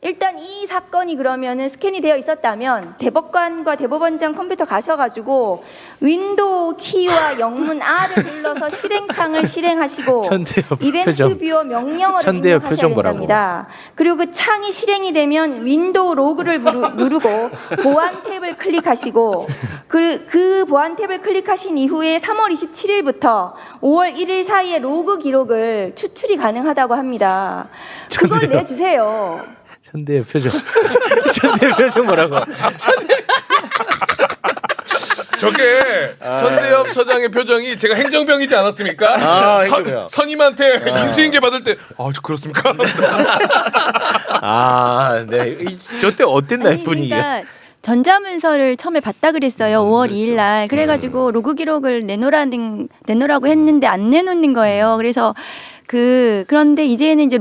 일단 이 사건이 그러면은 스캔이 되어 있었다면 대법관과 대법원장 컴퓨터 가셔가지고 윈도우 키와 영문 R을 눌러서 실행창을 실행하시고 이벤트 뷰어 명령어를 입력하셔야 된답니다. 그리고 그 창이 실행이 되면 윈도우 로그를 누르고 보안 탭을 클릭하시고 그 보안 탭을 클릭하신 이후에 3월 27일부터 5월 1일 사이에 로그 기록을 추출이 가능하다고 합니다. 그걸 내주세요. 천대의 표정. 천대의 표정 뭐라고? 저게 천대엽 처장의 표정이 제가 행정병이지 않았습니까? 선임한테 인수인계 받을 때 그렇습니까? 네. 저때 어땠나요, 분위기가? 그러니까 전자문서를 처음에 봤다 그랬어요. 5월 2일 날. 그래가지고 로그 기록을 내놓으라고 했는데 안 내놓는 거예요. 그래서 그런데 이제는 이제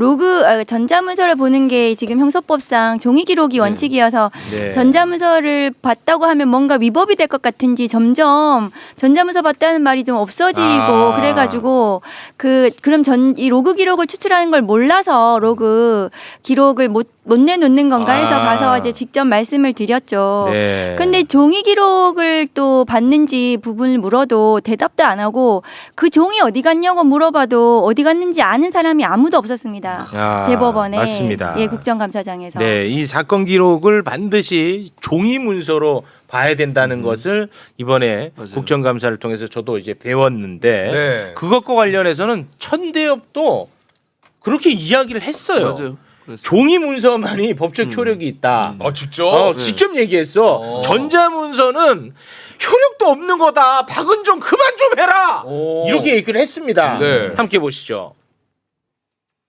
전자문서를 보는 게 지금 형사법상 종이 기록이 원칙이어서 전자문서를 봤다고 하면 뭔가 위법이 될 것 같은지 점점 전자문서 봤다는 말이 좀 없어지고 그래가지고 그럼 이 로그 기록을 추출하는 걸 몰라서 로그 기록을 못 내놓는 건가 해서 가서 이제 직접 말씀을 드렸죠. 근데 종이 기록을 또 봤는지 부분을 물어도 대답도 안 하고 그 종이 어디 갔냐고 물어봐도 어디 갔는지 아는 사람이 아무도 없었습니다. 대법원에. 맞습니다. 예, 국정감사장에서. 네, 이 사건 기록을 반드시 종이 문서로 봐야 된다는 것을 이번에 국정감사를 통해서 저도 이제 배웠는데 그것과 관련해서는 천대엽도 그렇게 이야기를 했어요. 맞아요. 종이 문서만이 법적 효력이 있다. 직접? 직접 얘기했어. 전자 문서는 효력도 없는 거다. 박은종 그만 좀 해라. 이렇게 얘기를 했습니다. 함께 보시죠.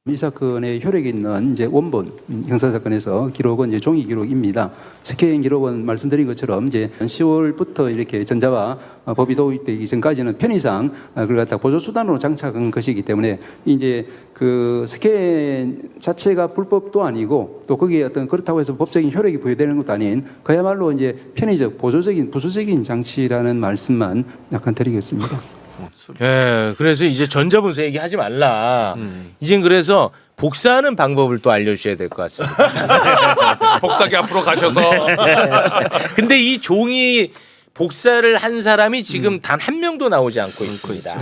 이 사건의 효력이 있는 이제 원본 형사 사건에서 기록은 이제 종이 기록입니다. 스캔 기록은 말씀드린 것처럼 이제 10월부터 이렇게 전자와 법이 도입되기 전까지는 편의상 그걸 갖다 보조 수단으로 장착한 것이기 때문에 이제 그 스캔 자체가 불법도 아니고 또 거기에 어떤 그렇다고 해서 법적인 효력이 부여되는 것도 아닌 그야말로 이제 편의적 보조적인 부수적인 장치라는 말씀만 약간 드리겠습니다. 예, 그래서 이제 전자문서 얘기하지 말라. 이젠 그래서 복사하는 방법을 또 알려주셔야 될 것 같습니다. 복사기 앞으로 가셔서. 근데 이 종이 복사를 한 사람이 지금 단 한 명도 나오지 않고 있습니다.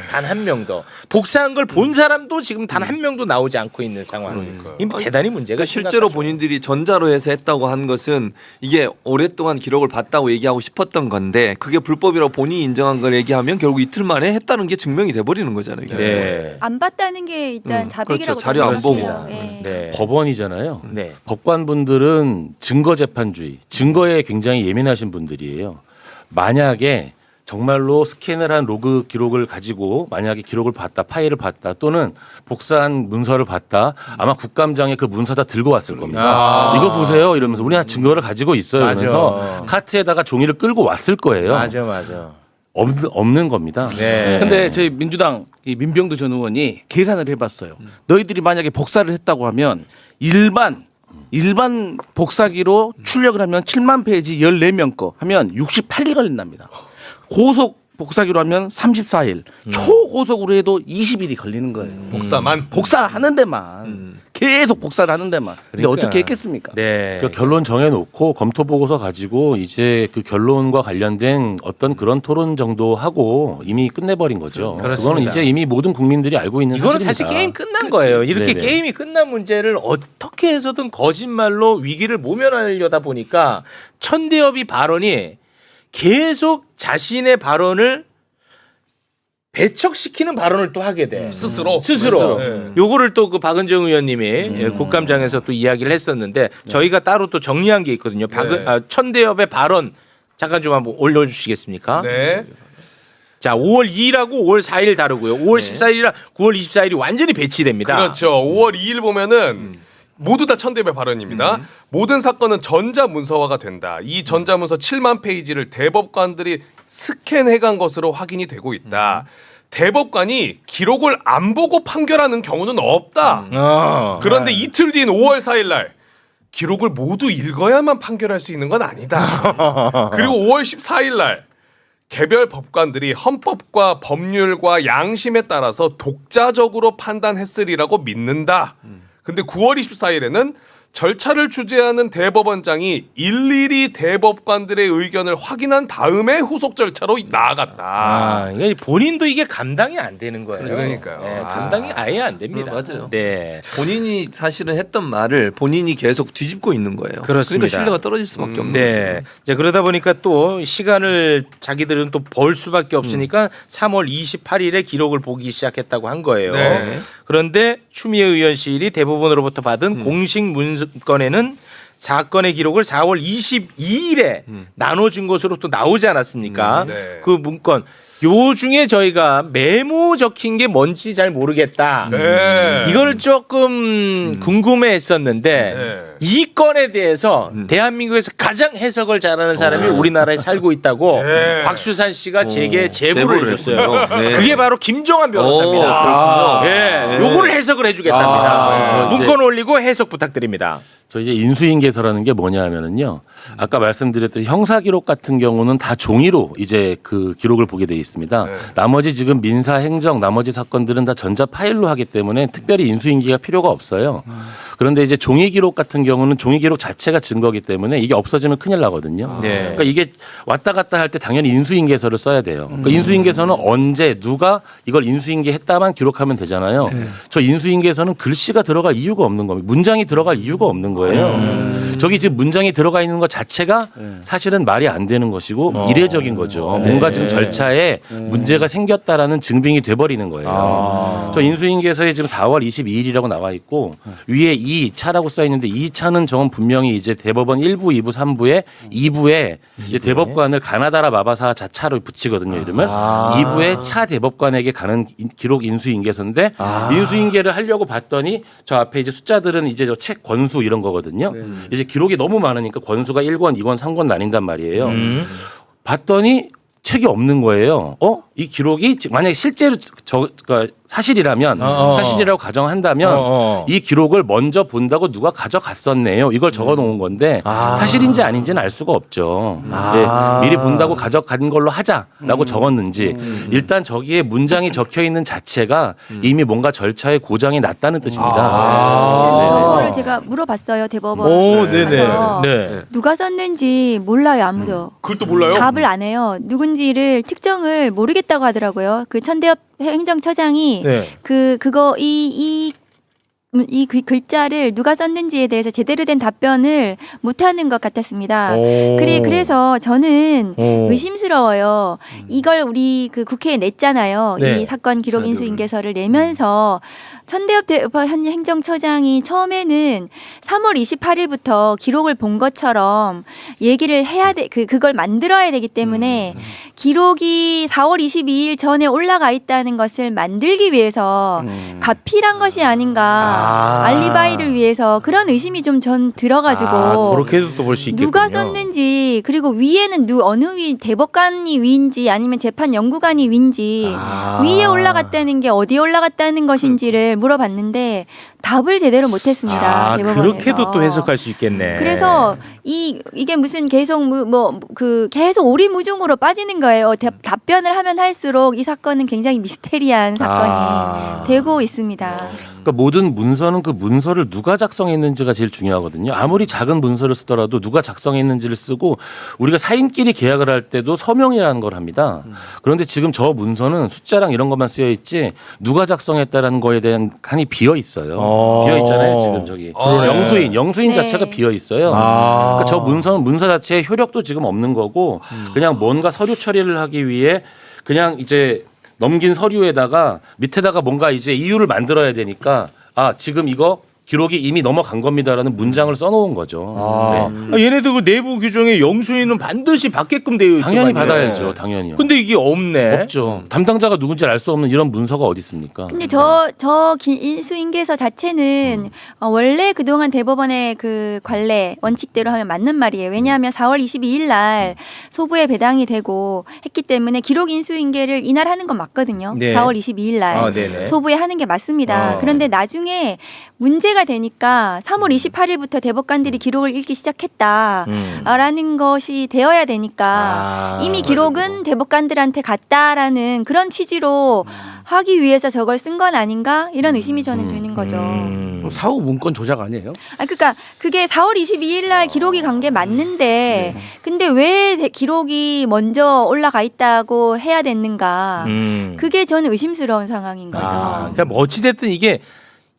단 한 명도. 복사한 걸 본 사람도 지금 단 한 명도 나오지 않고 있는 상황. 이 대단히 문제가 실제로 심각하죠. 본인들이 전자로 해서 했다고 한 것은 이게 오랫동안 기록을 봤다고 얘기하고 싶었던 건데 그게 불법이라고 본인이 인정한 걸 얘기하면 결국 이틀 만에 했다는 게 증명이 돼버리는 거잖아요. 이게. 안 봤다는 게 일단 자백이라고 그렇죠. 자료 안 보고. 예. 법원이잖아요. 네. 법관분들은 증거재판주의, 증거에 굉장히 예민하신 분들이에요. 만약에 정말로 스캔을 한 로그 기록을 가지고 만약에 기록을 봤다, 파일을 봤다 또는 복사한 문서를 봤다 아마 국감장에 그 문서 다 들고 왔을 겁니다. 이거 보세요 이러면서 우리가 증거를 가지고 있어요 이러면서 카트에다가 종이를 끌고 왔을 거예요. 맞아. 없는 겁니다. 네. 근데 저희 민주당 이 민병두 전 의원이 계산을 해봤어요. 너희들이 만약에 복사를 했다고 하면 일반 복사기로 출력을 하면 7만 페이지 14명 거 하면 68일 걸린답니다. 고속 복사기로 하면 34일, 초고속으로 해도 20일이 걸리는 거예요. 복사하는 데만 계속 복사를 하는 데만. 근데 그러니까. 어떻게 했겠습니까? 네. 그 결론 정해놓고 검토 보고서 가지고 이제 그 결론과 관련된 어떤 그런 토론 정도 하고 이미 끝내버린 거죠. 그렇습니다. 그거는 이제 이미 모든 국민들이 알고 있는 이거는 사실입니다. 사실 게임 끝난 거예요. 이렇게 네네. 게임이 끝난 문제를 어떻게 해서든 거짓말로 위기를 모면하려다 보니까 천대엽이 발언이 계속 자신의 발언을 배척시키는 발언을 또 하게 돼. 스스로. 요거를 또 그 박은정 의원님이 국감장에서 또 이야기를 했었는데 저희가 따로 또 정리한 게 있거든요. 천대엽의 발언 잠깐 좀 한번 올려주시겠습니까? 네. 자, 5월 2일하고 5월 4일 다르고요. 5월 14일이랑 9월 24일이 완전히 배치됩니다. 그렇죠. 5월 2일 보면은 모두 다 천대엽의 발언입니다. 모든 사건은 전자문서화가 된다. 이 전자문서 7만 페이지를 대법관들이 스캔해간 것으로 확인이 되고 있다. 대법관이 기록을 안 보고 판결하는 경우는 없다. 그런데 이틀 뒤인 5월 4일 날 기록을 모두 읽어야만 판결할 수 있는 건 아니다. 그리고 5월 14일 날 개별 법관들이 헌법과 법률과 양심에 따라서 독자적으로 판단했으리라고 믿는다. 근데 9월 24일에는 절차를 주재하는 대법원장이 일일이 대법관들의 의견을 확인한 다음에 후속 절차로 나아갔다. 이게 본인도 이게 감당이 안 되는 거예요. 그러니까요. 네, 감당이 아예 안 됩니다. 맞아요. 네. 본인이 사실은 했던 말을 본인이 계속 뒤집고 있는 거예요. 그렇습니다. 그러니까 신뢰가 떨어질 수밖에 없는 네. 거죠. 이제 그러다 보니까 또 시간을 자기들은 또 벌 수밖에 없으니까 3월 28일에 기록을 보기 시작했다고 한 거예요. 네. 그런데 추미애 의원실이 대법원으로부터 받은 공식 문건에는 사건의 기록을 4월 22일에 나눠준 것으로 또 나오지 않았습니까? 네. 그 문건 요 중에 저희가 메모 적힌 게 뭔지 잘 모르겠다. 네. 이걸 조금 궁금해했었는데 네. 이 건에 대해서 대한민국에서 가장 해석을 잘하는 사람이 우리나라에 살고 있다고 네. 곽수산 씨가 제게 제보를 해줬어요. 했군요. 네. 그게 바로 김정한 변호사입니다. 네. 요거를 해석을 해주겠답니다. 저 이제- 문건 올리고 해석 부탁드립니다. 저 이제 인수인계서라는 게 뭐냐면은요. 아까 말씀드렸던 형사 기록 같은 경우는 다 종이로 이제 그 기록을 보게 돼 있습니다. 네. 나머지 지금 민사 행정 나머지 사건들은 다 전자 파일로 하기 때문에 특별히 인수인계가 필요가 없어요. 그런데 이제 종이 기록 같은 경우는 종이 기록 자체가 증거기 때문에 이게 없어지면 큰일 나거든요. 네. 그러니까 이게 왔다 갔다 할 때 당연히 인수인계서를 써야 돼요. 그러니까 인수인계서는 언제 누가 이걸 인수인계했다만 기록하면 되잖아요. 저 인수인계서는 글씨가 들어갈 이유가 없는 겁니다. 문장이 들어갈 이유가 없는 거예요. 저기 지금 문장이 들어가 있는 것 자체가 사실은 말이 안 되는 것이고 이례적인 거죠. 뭔가 지금 절차에 문제가 생겼다라는 증빙이 돼버리는 거예요. 저 인수인계서에 지금 4월 22일이라고 나와 있고 위에 2차라고 써 있는데 2차는 저건 분명히 이제 대법원 1부, 2부, 3부에 2부에 이제 대법관을 가나다라 마바사 자차로 붙이거든요, 이름을. 2부에 차 대법관에게 가는 기록 인수인계서인데 인수인계를 하려고 봤더니 저 앞에 이제 숫자들은 이제 저 책 권수 이런 거거든요. 이제 기록이 너무 많으니까 권수가 1권, 2권, 3권 나뉜단 말이에요. 봤더니 책이 없는 거예요. 이 기록이 만약에 실제로 그러니까 사실이라면 사실이라고 가정한다면 이 기록을 먼저 본다고 누가 가져갔었네요. 이걸 적어놓은 건데 사실인지 아닌지는 알 수가 없죠. 예, 미리 본다고 가져간 걸로 하자라고 적었는지 일단 저기에 문장이 적혀 있는 자체가 이미 뭔가 절차에 고장이 났다는 뜻입니다. 저거를 제가 물어봤어요 대법원. 오, 네네. 가서 네. 누가 썼는지 몰라요 아무도. 그걸 또 몰라요? 답을 안 해요. 누군지를 특정을 모르겠다고 하더라고요. 그 천대엽 행정처장이 네. 그거 이 글자를 누가 썼는지에 대해서 제대로 된 답변을 못하는 것 같았습니다. 그래서 저는 의심스러워요. 이걸 우리 그 국회에 냈잖아요. 네. 이 사건 기록 인수인계서를 내면서 천대엽 행정처장이 처음에는 3월 28일부터 기록을 본 것처럼 얘기를 해야 돼. 그걸 만들어야 되기 때문에 기록이 4월 22일 전에 올라가 있다는 것을 만들기 위해서 가필한 것이 아닌가. 알리바이를 위해서 그런 의심이 좀 전 들어가지고 그렇게도 또 볼 수 있겠군요. 누가 썼는지 그리고 위에는 어느 대법관이 위인지 아니면 재판 연구관이 위인지 위에 올라갔다는 게 어디에 올라갔다는 것인지를 물어봤는데 답을 제대로 못했습니다. 대법원에서. 그렇게도 또 해석할 수 있겠네. 그래서 이게 무슨 계속 계속 오리무중으로 빠지는 거예요. 답변을 하면 할수록 이 사건은 굉장히 미스테리한 사건이 되고 있습니다. 그러니까 모든 문서는 그 문서를 누가 작성했는지가 제일 중요하거든요. 아무리 작은 문서를 쓰더라도 누가 작성했는지를 쓰고 우리가 사인끼리 계약을 할 때도 서명이라는 걸 합니다. 그런데 지금 저 문서는 숫자랑 이런 것만 쓰여 있지 누가 작성했다라는 거에 대한 칸이 비어 있어요. 비어 있잖아요. 지금 저기 영수인 네. 자체가 비어 있어요. 그러니까 저 문서는 문서 자체의 효력도 지금 없는 거고 그냥 뭔가 서류 처리를 하기 위해 그냥 이제 넘긴 서류에다가 밑에다가 뭔가 이제 이유를 만들어야 되니까 지금 이거 기록이 이미 넘어간 겁니다라는 문장을 써놓은 거죠. 네. 얘네들 그 내부 규정에 영수인은 반드시 받게끔 되어 있더만요. 당연히 받아야죠. 당연히요. 근데 이게 없네. 없죠. 담당자가 누군지 알 수 없는 이런 문서가 어디 있습니까? 근데 인수인계서 자체는 원래 그동안 대법원의 그 관례 원칙대로 하면 맞는 말이에요. 왜냐하면 4월 22일 날 소부에 배당이 되고 했기 때문에 기록 인수인계를 이날 하는 건 맞거든요. 네. 4월 22일 날 네네. 소부에 하는 게 맞습니다. 그런데 나중에 문제가 되니까 3월 28일부터 대법관들이 기록을 읽기 시작했다라는 것이 되어야 되니까 이미 기록은 대법관들한테 갔다라는 그런 취지로 하기 위해서 저걸 쓴 건 아닌가 이런 의심이 저는 드는 거죠. 사후 문건 조작 아니에요? 아 그러니까 그게 4월 22일 날 기록이 간 게 맞는데 근데 왜 기록이 먼저 올라가 있다고 해야 됐는가? 그게 저는 의심스러운 상황인 거죠. 그러니까 뭐 어찌됐든 이게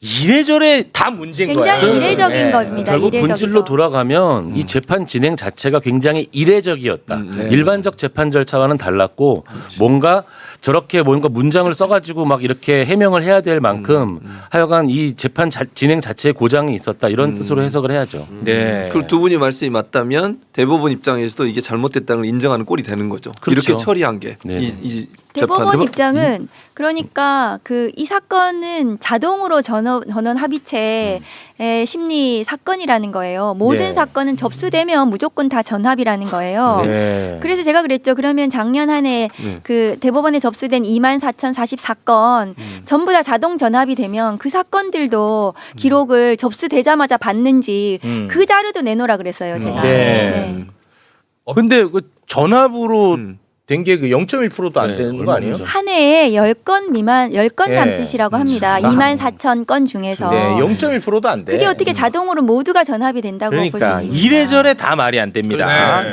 이래저래 다 문제인 거야. 굉장히 이례적인 겁니다. 결국 이례적이죠. 본질로 돌아가면 이 재판 진행 자체가 굉장히 이례적이었다. 일반적 재판 절차와는 달랐고 뭔가 저렇게 뭔가 문장을 써가지고 막 이렇게 해명을 해야 될 만큼 하여간 이 재판 진행 자체에 고장이 있었다 이런 뜻으로 해석을 해야죠. 네. 그 두 분이 말씀이 맞다면 대법원 입장에서도 이게 잘못됐다는 걸 인정하는 꼴이 되는 거죠. 그렇죠. 이렇게 처리한 게 네. 이 대법원 입장은 그러니까 그 이 사건은 자동으로 전원 합의체의 심리 사건이라는 거예요. 모든 네. 사건은 접수되면 무조건 다 전합이라는 거예요. 네. 그래서 제가 그랬죠. 그러면 작년 한 해 그 대법원에 접수된 24,044건 전부 다 자동 전합이 되면 그 사건들도 기록을 접수되자마자 받는지 그 자료도 내놓으라 그랬어요. 제가. 네. 근데 그 전압으로 된 게 그 0.1%도 안 되는 거 아니에요? 한 해에 10건 미만 10건 네. 남짓이라고 합니다. 24,000건 중에서. 네, 0.1%도 안 돼. 그게 어떻게 자동으로 모두가 전합이 된다고 볼 수 그러니까 있습니까? 이래저래 다 말이 안 됩니다. 네.